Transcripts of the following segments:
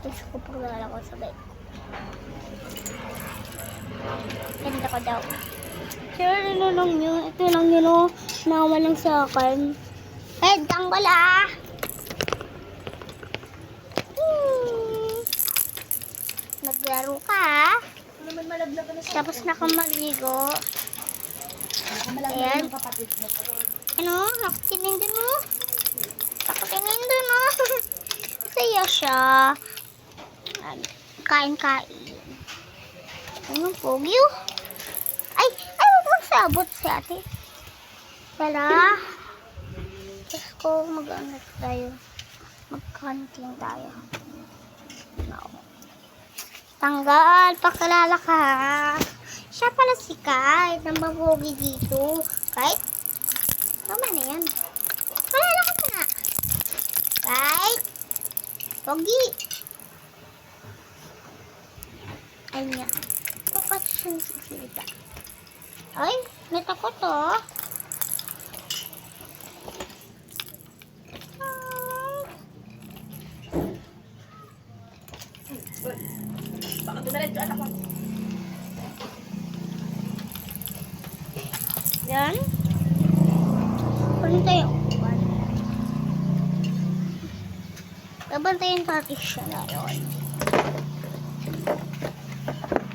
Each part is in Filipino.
Gusto ko paglalala ko sa bed. Ganda ko daw. Sure, ano lang yun? Ito lang yun o. Nawa lang sa akin. Head, tanggol ah! Naglaro ka ah. Naman malaglag ka na sa Tapos na kang maligo. malaglag ng kapatid mo. Ano? Nakatinin din mo? Nakatinin din mo? Masaya siya. Kain-kain. Ano, pogi oh. Ay, huwag mong sabot si ate. Tara. Tapos ko mag-ano tayo. Mag-hunting tayo. No. Tanggal, pakilala ka. Siya pala si Kite, ang mapogi dito. Kite? Tama na yan. Pakilala ka na. Kite? Pogi. Ay niya. Bakit siya nagsisilita? Ay, may takot oh. Baka dumiretso anak mo. Yan. Punta yung upan. Babantayin natin siya ngayon.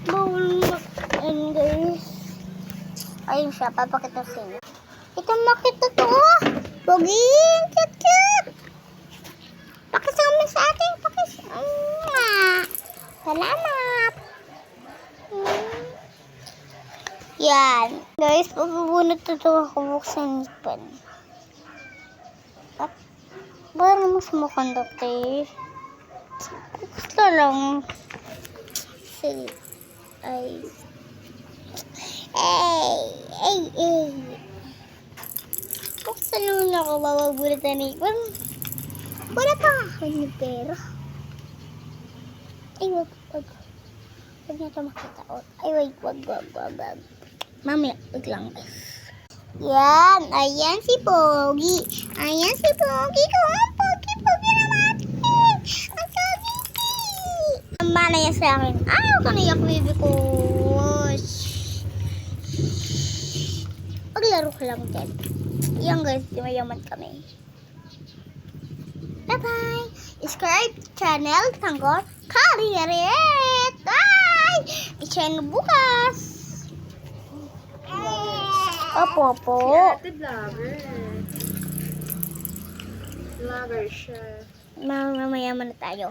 Bawal mag-end guys. Ayun siya, papakita sa inyo. Ito makita to oh. Pogi, cute. Pakisama sa atin, pakisama. Salamat. Yan. Guys, pabubunot na ito ako buksan pan. Ba't mo sumukanda tayo? Gusto lang. Sige. Ay. Ay. Buksan naman ako bababunot na ipon. Wala pa ako ng pera. Ay, wag. Huwag niya ito makita. Ay, wag. Mamaya, wag lang guys. Yan, ayan si Pogi. Kung ang Pogi naman. Ang Pogi. Ang mana niya sa akin. Ayaw ko na yung baby ko. Maglaro ka lang dyan. Yan guys, di mayaman kami. Bye-bye. Subscribe channel Tanggol Kariret. Bye! I-channel bukas. Opo. Si ate vlogger. Vlogger siya. Mamaya na tayo.